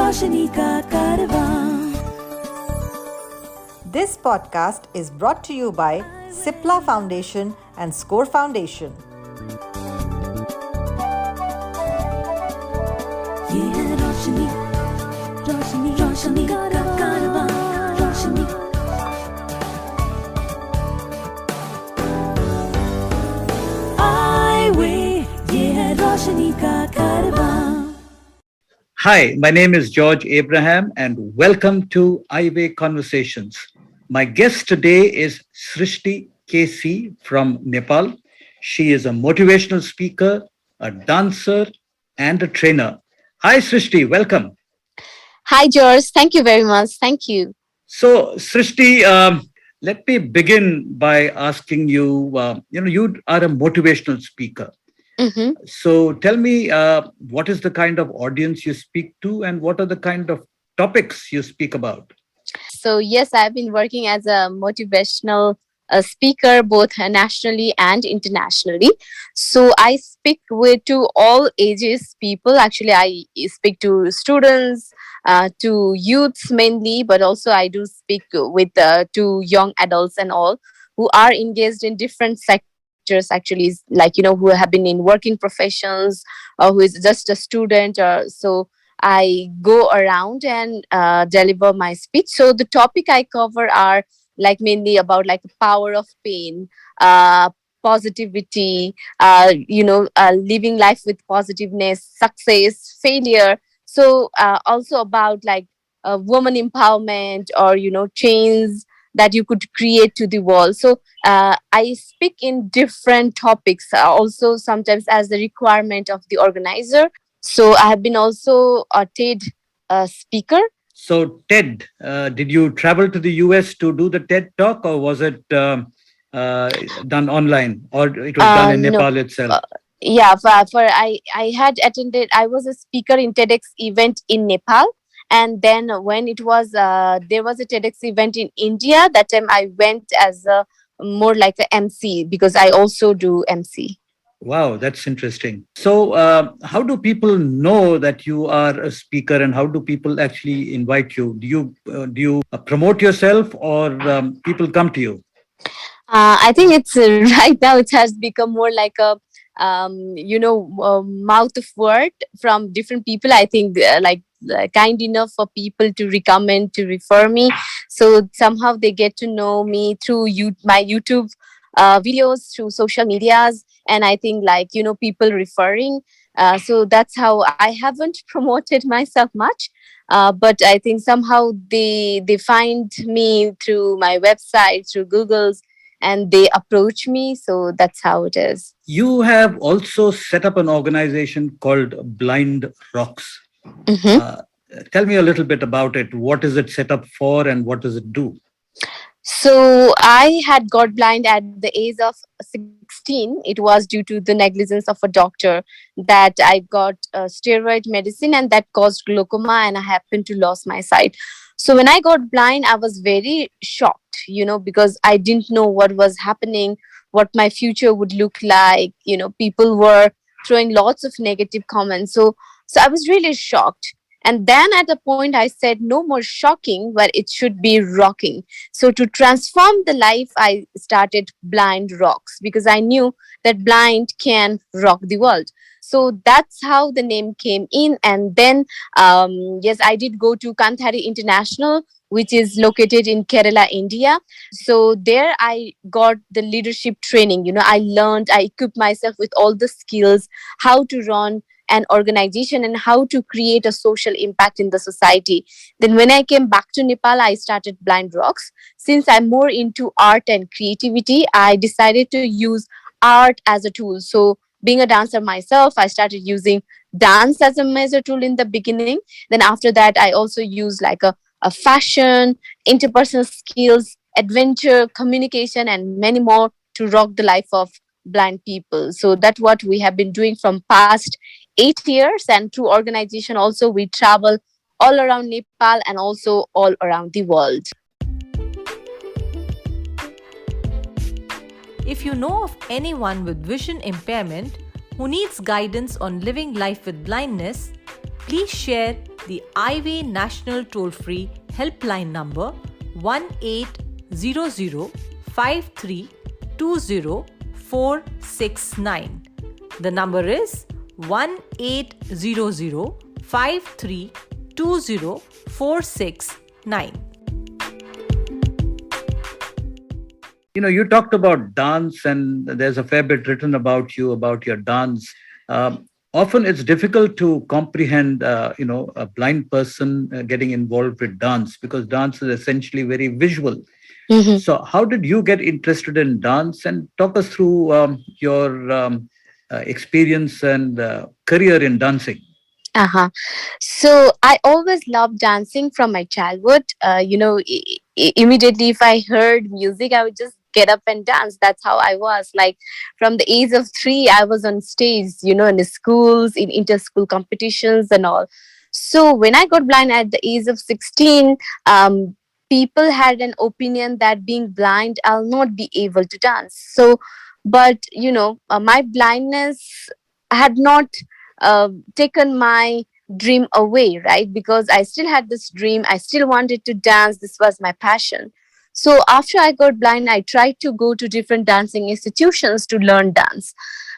रोशनी का कारवां. This podcast is brought to you by Cipla Foundation and Score Foundation. ये है रोशनी, रोशनी, रोशनी का कारवां. रोशनी. Eyeway, ये है रोशनी का कारवां. Hi, my name is George Abraham and welcome to Eyeway Conversations. My guest today is Sristi KC from Nepal. She is a motivational speaker, a dancer, and a trainer. Hi, Sristi, welcome. Hi, George. Thank you very much. Thank you. So, Sristi, let me begin by asking you, you are a motivational speaker. Mm-hmm. So tell me, what is the kind of audience you speak to and what are the kind of topics you speak about? So, yes, I've been working as a motivational speaker both nationally and internationally. So, I speak to all ages people. Actually, I speak to students, to youths mainly, but also I do speak with to young adults and all who are engaged in different sectors. Actually, like who have been in working professions or who is just a student, or so I go around and deliver my speech. So the topic I cover are like mainly about like the power of pain, positivity, living life with positiveness, success, failure. So also about like woman empowerment, or change that you could create to the world. So I speak in different topics, also sometimes as the requirement of the organizer. So I have been also a TED speaker. So TED, did you travel to the US to do the TED talk, or was it done online, or it was done in No. Nepal itself? Yeah, I had attended. I was a speaker in TEDx event in Nepal, and then when it was there was a TEDx event in India. That time I went as a more like a MC, because I also do MC. Wow, that's interesting. So, how do people know that you are a speaker, and how do people actually invite you? Do you promote yourself, or people come to you? I think it's right now it has become more like a mouth of word from different people. I think kind enough for people to recommend, to refer me. So somehow they get to know me through my YouTube videos, through social medias, and I think people referring. So that's how I haven't promoted myself much. But I think somehow they find me through my website, through Google's, and they approach me. So that's how it is. You have also set up an organization called Blind Rocks. Mm-hmm. Tell me a little bit about it. What is it set up for, and what does it do? So I had got blind at the age of 16. It was due to the negligence of a doctor that I got steroid medicine, and that caused glaucoma, and I happened to lose my sight. So when I got blind, I was very shocked, because I didn't know what was happening, what my future would look like. People were throwing lots of negative comments. So I was really shocked. And then at a point I said, no more shocking, but it should be rocking. So to transform the life, I started Blind Rocks, because I knew that blind can rock the world. So that's how the name came in. And then, yes, I did go to Kanthari International, which is located in Kerala, India. So there I got the leadership training. I equipped myself with all the skills, how to run an organization and how to create a social impact in the society. Then when I came back to Nepal, I started Blind Rocks. Since I'm more into art and creativity, I decided to use art as a tool. So being a dancer myself, I started using dance as a major tool in the beginning. Then after that, I also use like a fashion, interpersonal skills, adventure, communication, and many more to rock the life of blind people. So that's what we have been doing from past 8 years, and through organization also we travel all around Nepal and also all around the world. If you know of anyone with vision impairment who needs guidance on living life with blindness, please share the Eyeway National Toll-Free Helpline number 1800-5320-469. The number is 1800-5320-469. You talked about dance, and there's a fair bit written about you, about your dance. Often it's difficult to comprehend, a blind person getting involved with dance, because dance is essentially very visual. Mhm. So, how did you get interested in dance? And talk us through your experience and career in dancing. Uh-huh. So I always loved dancing from my childhood. Immediately if I heard music, I would just get up and dance. That's how I was. Like from the age of 3, I was on stage, in the schools, in inter-school competitions and all. So when I got blind at the age of 16, people had an opinion that being blind, I'll not be able to dance. So, but my blindness had not taken my dream away, right? Because I still had this dream. I still wanted to dance. This was my passion. So after I got blind, I tried to go to different dancing institutions to learn dance.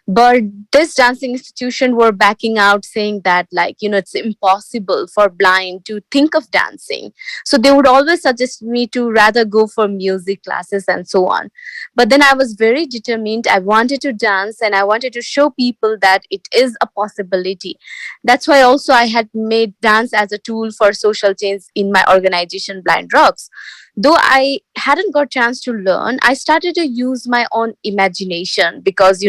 But this dancing institution were backing out, saying that, like, it's impossible for blind to think of dancing. So they would always suggest me to rather go for music classes and so on. But then I was very determined. I wanted to dance and I wanted to show people that it is a possibility. That's why also I had made dance as a tool for social change in my organization, Blind Rocks. Though I hadn't got chance to learn, I started to use my own imagination because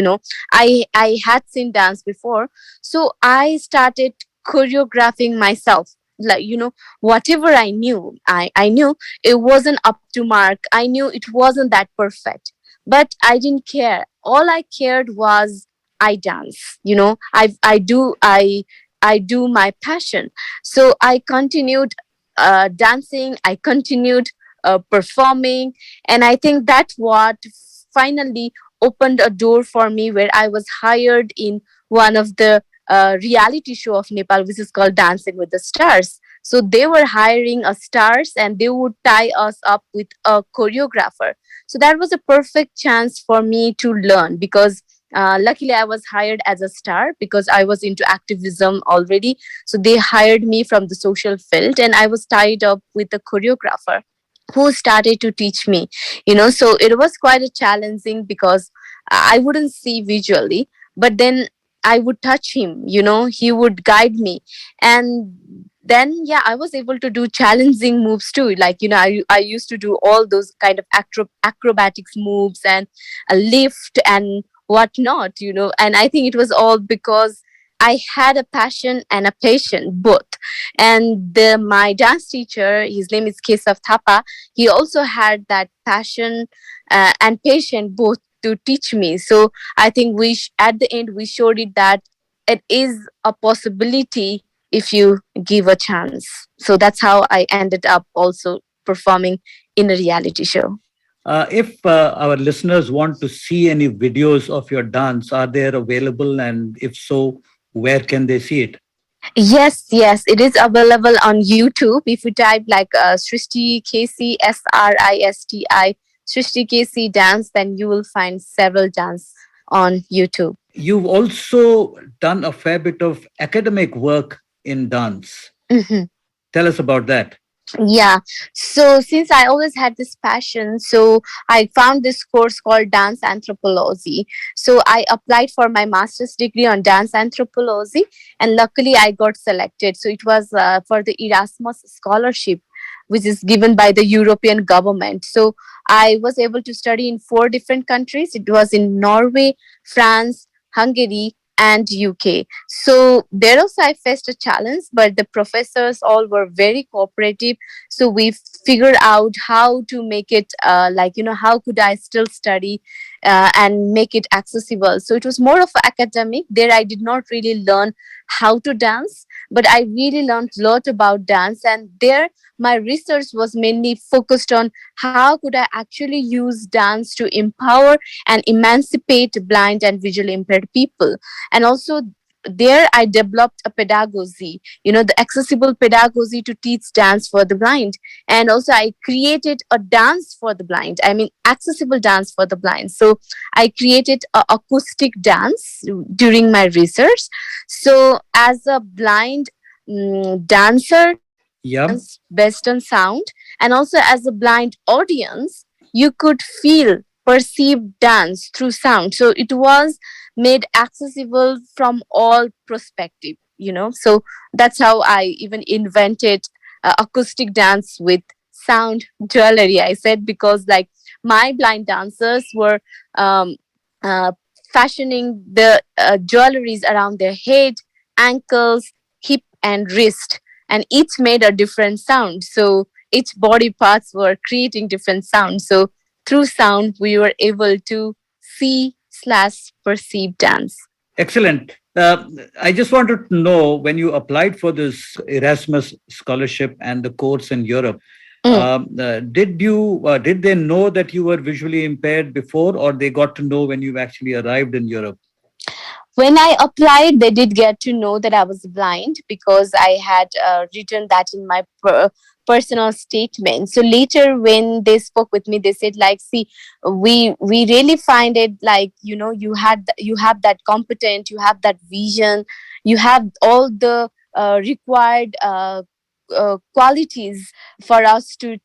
I had seen dance before. So I started choreographing myself. Like, whatever I knew it wasn't up to mark. I knew it wasn't that perfect. But I didn't care. All I cared was I dance. I do my passion. So I continued dancing. I continued performing, and I think that's what finally opened a door for me, where I was hired in one of the reality show of Nepal, which is called Dancing with the Stars. So they were hiring a stars and they would tie us up with a choreographer. So that was a perfect chance for me to learn, because luckily I was hired as a star because I was into activism already. So they hired me from the social field and I was tied up with a choreographer who started to teach me. So it was quite a challenging because I wouldn't see visually, but then I would touch him. He would guide me. And then, yeah, I was able to do challenging moves too. Like, I used to do all those kind of acrobatics moves and a lift and whatnot. And I think it was all because I had a passion and a passion both. And my dance teacher, his name is Kesav Thapa, he also had that passion and passion both to teach me. So I think at the end we showed it that it is a possibility if you give a chance. So that's how I ended up also performing in a reality show. If our listeners want to see any videos of your dance, are they available? And if so, where can they see it? Yes, it is available on YouTube. If you type like Sristi KC, SRISTI, Sristi KC dance, then you will find several dance on YouTube. You've also done a fair bit of academic work in dance. Mhm. Tell us about that. Yeah. So since I always had this passion, so I found this course called Dance Anthropology. So I applied for my master's degree on Dance Anthropology, and luckily I got selected. So it was for the Erasmus scholarship, which is given by the European government. So I was able to study in 4 different countries. It was in Norway, France, Hungary, and UK. So there also I faced a challenge, but the professors all were very cooperative. So we figured out how to make it how could I still study and make it accessible. So it was more of academic. There I did not really learn how to dance, but I really learned a lot about dance. And there my research was mainly focused on how could I actually use dance to empower and emancipate blind and visually impaired people. And also there I developed a pedagogy, the accessible pedagogy to teach dance for the blind. And also I created a dance for the blind, I mean accessible dance for the blind. So I created a acoustic dance during my research. So as a blind dancer to Yeah. dance based on sound, and also as a blind audience, you could feel, perceive dance through sound. So it was made accessible from all perspective. So that's how I even invented acoustic dance with sound jewelry. I said because like my blind dancers were um, uh, fashioning the jewelries around their head, ankles, hip, and wrist, and each made a different sound. So each body parts were creating different sounds. So through sound, we were able to see slash perceive dance. Excellent. I just wanted to know when you applied for this Erasmus scholarship and the course in Europe, Mm. did they know that you were visually impaired before, or they got to know when you actually arrived in Europe? When I applied, they did get to know that I was blind because I had written that in my personal statement. So later, when they spoke with me, they said like, "See, we really find it like you have that competent, you have that vision, you have all the required qualities for us to."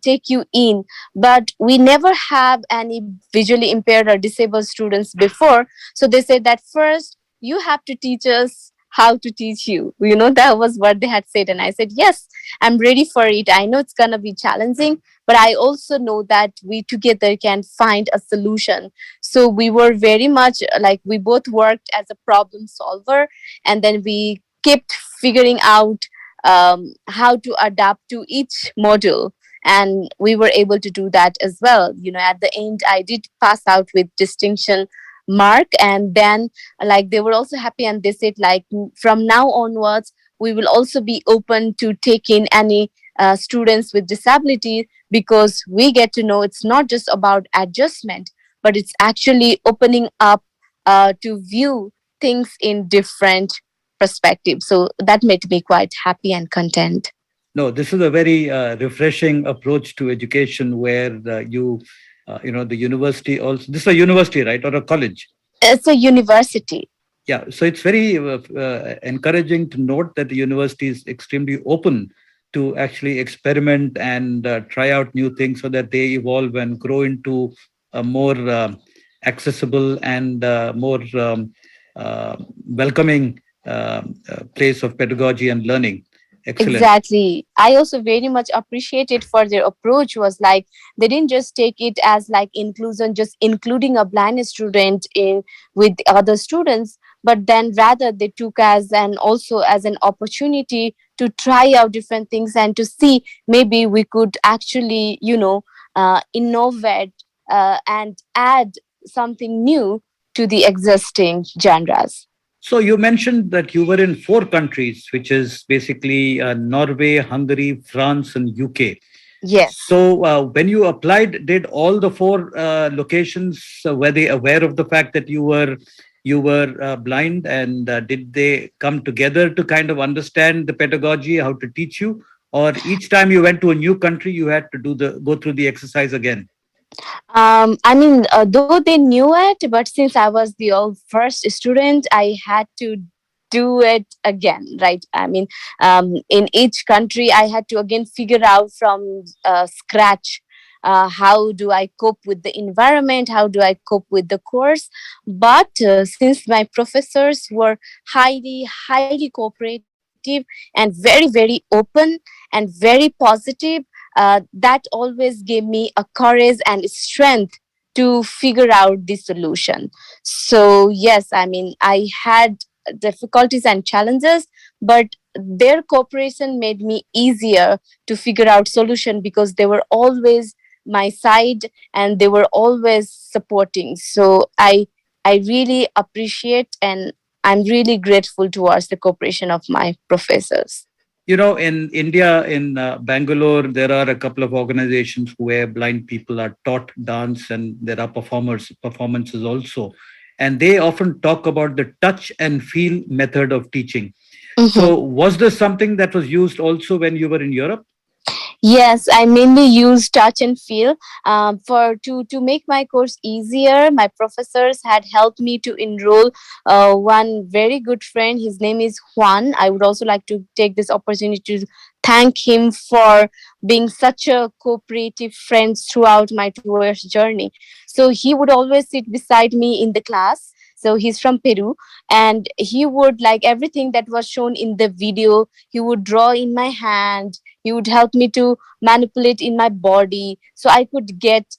Take you in, but we never have any visually impaired or disabled students before. So they said that first you have to teach us how to teach you. That was what they had said. And I said, yes, I'm ready for it. I know it's going to be challenging, but I also know that we together can find a solution. So we were very much like we both worked as a problem solver, and then we kept figuring out how to adapt to each module, and we were able to do that as well. At the end I did pass out with distinction mark, and then like they were also happy, and they said like from now onwards we will also be open to take in any students with disability, because we get to know it's not just about adjustment, but it's actually opening up to view things in different perspectives. So that made me quite happy and content. No, this is a very refreshing approach to education where the university also, this is a university, right? Or a college? It's a university. Yeah. So it's very encouraging to note that the university is extremely open to actually experiment and try out new things so that they evolve and grow into a more accessible and more welcoming place of pedagogy and learning. Excellent. Exactly. I also very much appreciated for their approach was like they didn't just take it as like inclusion, just including a blind student in with other students, but then rather they took as an also as an opportunity to try out different things and to see maybe we could actually, innovate and add something new to the existing genres. So you mentioned that you were in four countries, which is basically Norway, Hungary, France, and UK. Yes. So when you applied, did all the four locations were they aware of the fact that you were blind, and did they come together to kind of understand the pedagogy, how to teach you, or each time you went to a new country, you had to go through the exercise again? I mean, though they knew it, but since I was the first student, I had to do it again, right? I mean, in each country, I had to again figure out from scratch. How do I cope with the environment? How do I cope with the course? But since my professors were highly cooperative and very open and very positive, that always gave me a courage and strength to figure out the solution. So yes, I mean I had difficulties and challenges, but their cooperation made me easier to figure out solution because they were always my side and they were always supporting. So I really appreciate and I'm really grateful towards the cooperation of my professors. In India, in Bangalore, there are a couple of organizations where blind people are taught dance, and there are performances also. and they often talk about the touch and feel method of teaching. Mhm. So, was this something that was used also when you were in Europe? Yes, I mainly use touch and feel. For to make my course easier, my professors had helped me to enroll one very good friend. His name is Juan. I would also like to take this opportunity to thank him for being such a cooperative friend throughout my tourist journey. So he would always sit beside me in the class. So he's from Peru, and he would, like, everything that was shown in the video, he would draw in my hand. He would help me to manipulate in my body, so I could get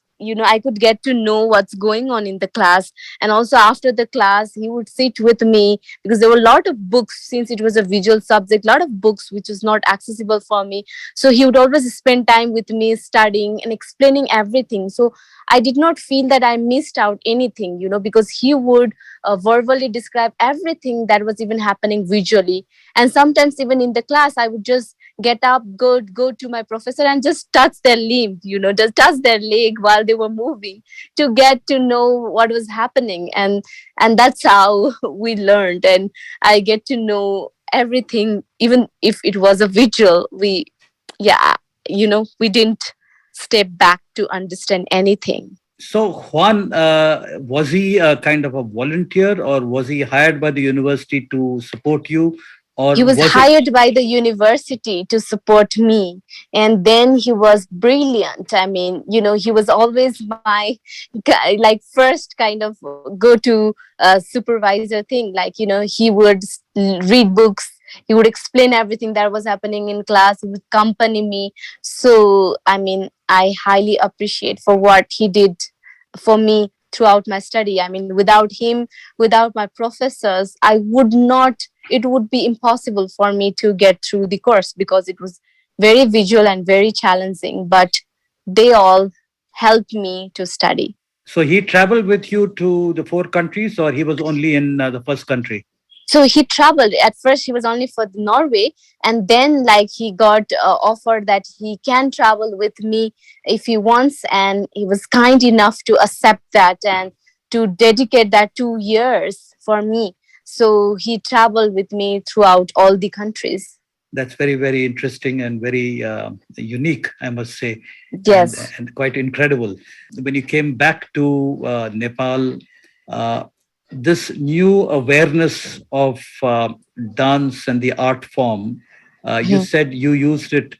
to know what's going on in the class. And also after the class, he would sit with me, because there were a lot of books, since it was a visual subject, a lot of books which was not accessible for me. So he would always spend time with me studying and explaining everything. So I did not feel that I missed out anything, because he would verbally describe everything that was even happening visually. And sometimes even in the class, I would just get up, go to my professor and just touch their limb, just touch their leg while they were moving, to get to know what was happening. And that's how we learned. And I get to know everything, even if it was a visual. Yeah, we didn't step back to understand anything. So, Juan, was he a kind of a volunteer, or was he hired by the university to support you, He or was was it? hired by the university to support me. And then he was brilliant. I mean, he was always my like first kind of go to supervisor thing. Like, he would read books. He would explain everything that was happening in class. He would accompany me. So, I mean, I highly appreciate for what he did for me throughout my study. I mean, without him, without my professors, it would be impossible for me to get through the course, because it was very visual and very challenging. But they all helped me to study. So he traveled with you to the four countries, or he was only in the first country? So he traveled. At first he was only for Norway, and then, like, he got offered that he can travel with me if he wants, and he was kind enough to accept that and to dedicate that 2 years for me. So he traveled with me throughout all the countries. That's very, very interesting and very unique, I must say, and Yes. and quite incredible. When you came back to Nepal, uh, this new awareness of dance and the art form, you Mhm. said you used it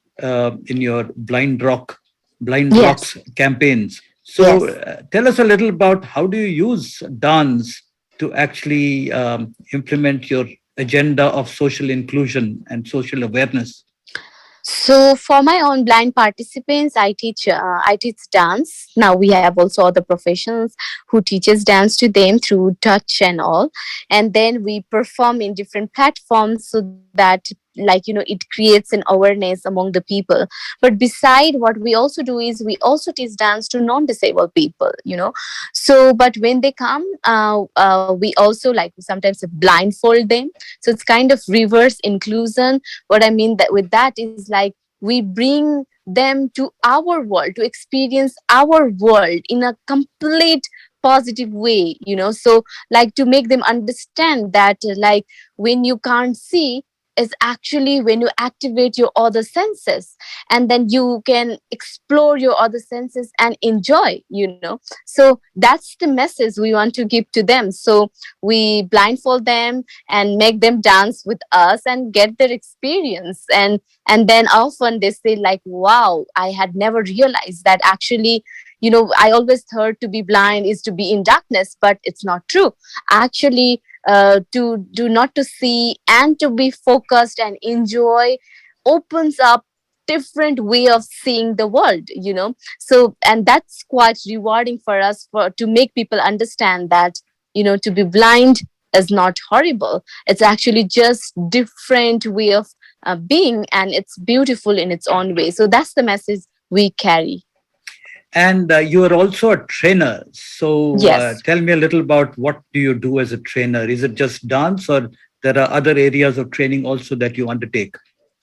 in your blind Yes. rocks campaigns. So Yes. tell us a little about how do you use dance to actually implement your agenda of social inclusion and social awareness. So for my own blind participants, I teach dance. Now we have also other professionals who teaches dance to them through touch and all, and then we perform in different platforms, so that, like, it creates an awareness among the people. But beside, what we also do is we also teach dance to non-disabled people. So but when they come, we also, like, sometimes blindfold them. So it's kind of reverse inclusion. What I mean that with that is, like, we bring them to our world to experience our world in a complete positive way. So, like, to make them understand that, like, when you can't see is actually when you activate your other senses, and then you can explore your other senses and enjoy. So that's the message we want to give to them. So we blindfold them and make them dance with us and get their experience. And then often they say, like, wow, I had never realized that actually, I always thought to be blind is to be in darkness, but it's not true. Actually, to do not to see and to be focused and enjoy opens up different way of seeing the world. So, and that's quite rewarding for us, for to make people understand that, to be blind is not horrible. It's actually just different way of being, and it's beautiful in its own way. So that's the message we carry. And you are also a trainer. So Yes. tell me a little about what do you do as a trainer? Is it just dance, or there are other areas of training also that you undertake?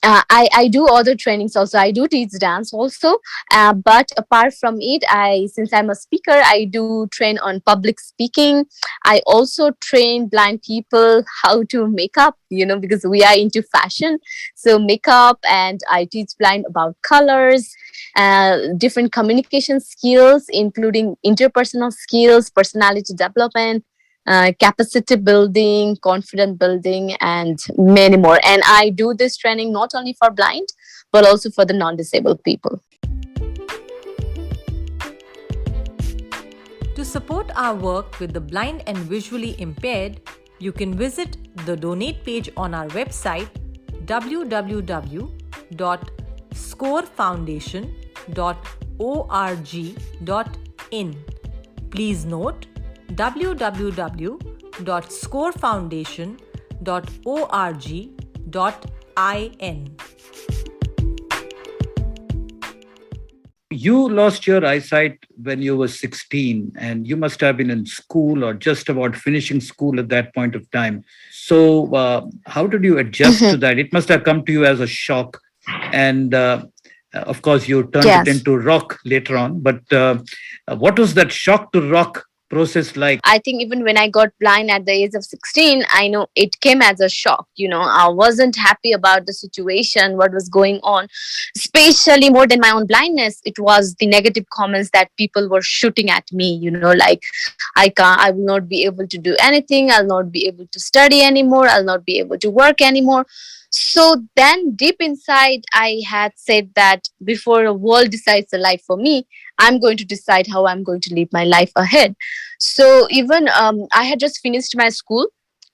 I do other trainings also. I do teach dance also. But apart from it, since I'm a speaker, I do train on public speaking. I also train blind people how to make up, because we are into fashion. So makeup, and I teach blind about colors, different communication skills, including interpersonal skills, personality development, capacity building, confidence building, and many more. And I do this training not only for blind, but also for the non-disabled people. To support our work with the blind and visually impaired, you can visit the donate page on our website www.scorefoundation.org.in. Please note www.scorefoundation.org.in. You lost your eyesight when you were 16, and you must have been in school or just about finishing school at that point of time. So, how did you adjust to that? It must have come to you as a shock. And of course, you turned it Yes. into rock later on. But what was that shock to rock process like? I think even when I got blind at the age of 16, I know it came as a shock. I wasn't happy about the situation, what was going on, especially more than my own blindness. It was the negative comments that people were shooting at me, like, I will not be able to do anything. I'll not be able to study anymore. I'll not be able to work anymore. So then deep inside, I had said that before the world decides the life for me, I'm going to decide how I'm going to live my life ahead. So even I had just finished my school.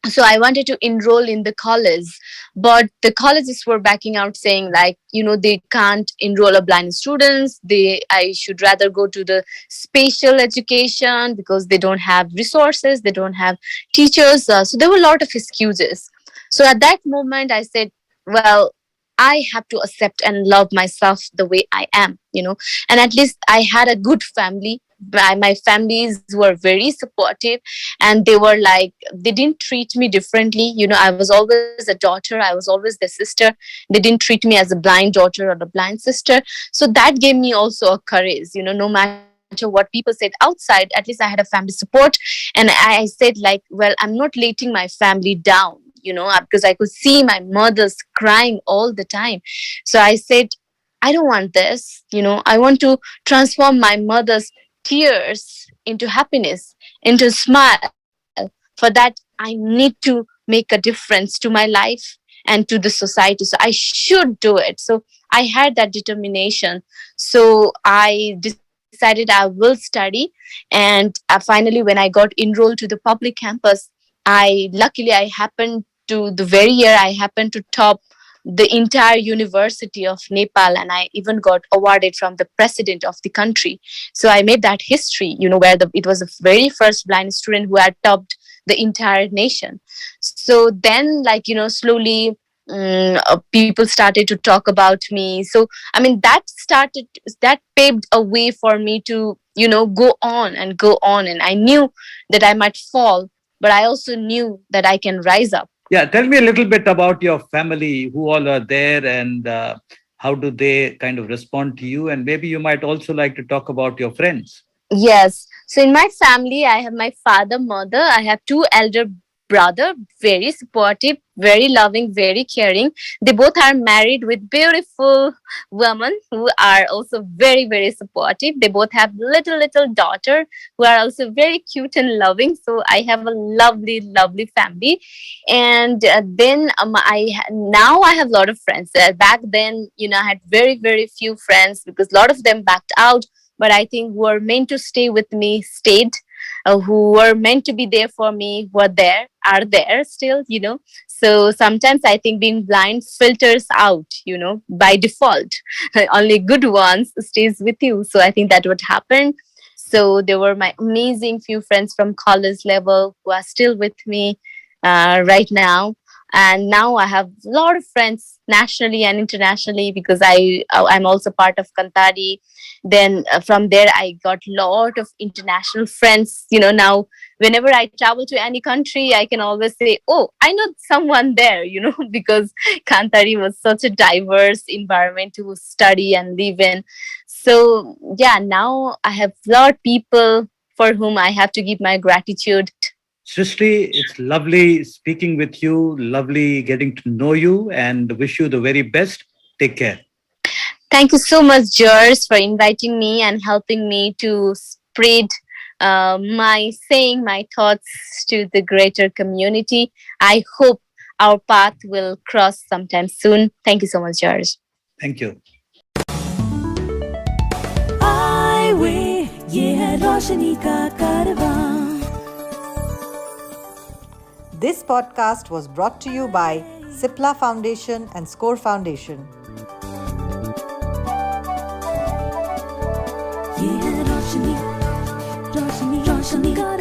So I wanted to enroll in the college, but the colleges were backing out, saying like, they can't enroll a blind students. I should rather go to the special education because they don't have resources, they don't have teachers. So there were a lot of excuses. So at that moment, I said, well, I have to accept and love myself the way I am, and at least I had a good family. My families were very supportive, and they were like, they didn't treat me differently. I was always a daughter, I was always their sister. They didn't treat me as a blind daughter or a blind sister. So that gave me also a courage, no matter what people said outside, at least I had a family support. And I said like, well, I'm not letting my family down, because I could see my mother's crying all the time. So I said, I don't want this. I want to transform my mother's tears into happiness, into smile. For that, I need to make a difference to my life and to the society. So I should do it. So I had that determination. So I decided I will study. And finally, when I got enrolled to the public campus, luckily I happened to the very year I happened to top the entire university of Nepal, and I even got awarded from the president of the country. So I made that history, where it was the very first blind student who had topped the entire nation. So then, like, slowly people started to talk about me. So I mean, that paved a way for me to go on and go on. And I knew that I might fall, but I also knew that I can rise up. Yeah, tell me a little bit about your family, who all are there, and how do they kind of respond to you? And maybe you might also like to talk about your friends. Yes. So in my family, I have my father, mother. I have two elder brother, very supportive, very loving, very caring. They both are married with beautiful women who are also very, very supportive. They both have little daughter who are also very cute and loving. So I have a lovely, lovely family. And then now I have a lot of friends. Back then, I had very, very few friends because a lot of them backed out. But I think who are meant to stay with me stayed, who were meant to be there for me are there still. So sometimes I think being blind filters out, by default. Only good ones stays with you. So I think that would happen. So there were my amazing few friends from college level who are still with me right now. and now I have a lot of friends nationally and internationally, because I'm also part of Kantari. Then from there I got lot of international friends. Now whenever I travel to any country, I can always say, oh, I know someone there, because Kantari was such a diverse environment to study and live in. So yeah, now I have a lot of people for whom I have to give my gratitude. Sristi, it's lovely speaking with you, lovely getting to know you, and wish you the very best. Take care. Thank you so much, George, for inviting me and helping me to spread my thoughts to the greater community. I hope our path will cross sometime soon. Thank you so much, George. Thank you. Eyeway, ये है रोशनी का कारवां. This podcast was brought to you by Cipla Foundation and Score Foundation. ये है रोशनी, रोशनी, रोशनी का